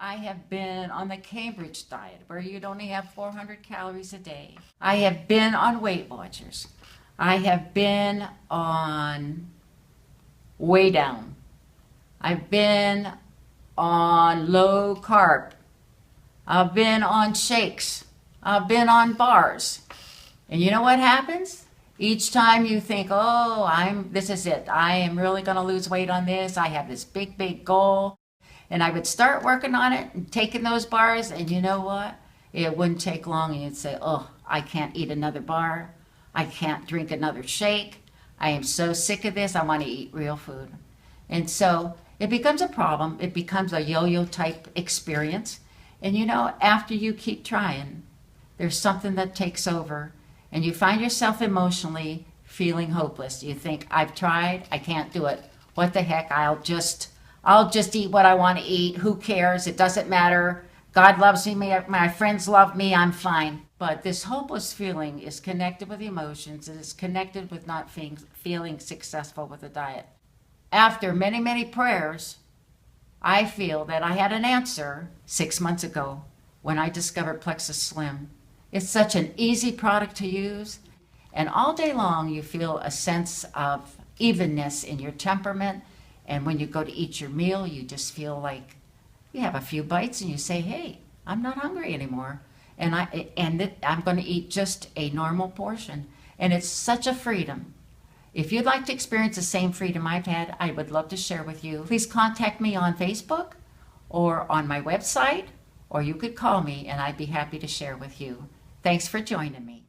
I have been on the Cambridge diet where you'd only have 400 calories a day. I have been on Weight Watchers. I have been on Way Down. I've been on low carb. I've been on shakes. I've been on bars. And you know what happens? Each time you think, oh, this is it. I am really going to lose weight on this. I have this big, big goal. And I would start working on it and taking those bars. And you know what? It wouldn't take long. And you'd say, oh, I can't eat another bar. I can't drink another shake. I am so sick of this. I want to eat real food. And so it becomes a problem. It becomes a yo-yo type experience. And you know, after you keep trying, there's something that takes over. And you find yourself emotionally feeling hopeless. You think, I've tried, I can't do it. What the heck, I'll just eat what I want to eat. Who cares? It doesn't matter. God loves me, my friends love me, I'm fine. But this hopeless feeling is connected with emotions. It is connected with not feeling successful with a diet. After many, many prayers, I feel that I had an answer 6 months ago when I discovered Plexus Slim. It's such an easy product to use, and all day long you feel a sense of evenness in your temperament, and when you go to eat your meal, you just feel like you have a few bites and you say, hey, I'm not hungry anymore, and I'm going to eat just a normal portion, and it's such a freedom. If you'd like to experience the same freedom I've had, I would love to share with you. Please contact me on Facebook or on my website, or you could call me and I'd be happy to share with you. Thanks for joining me.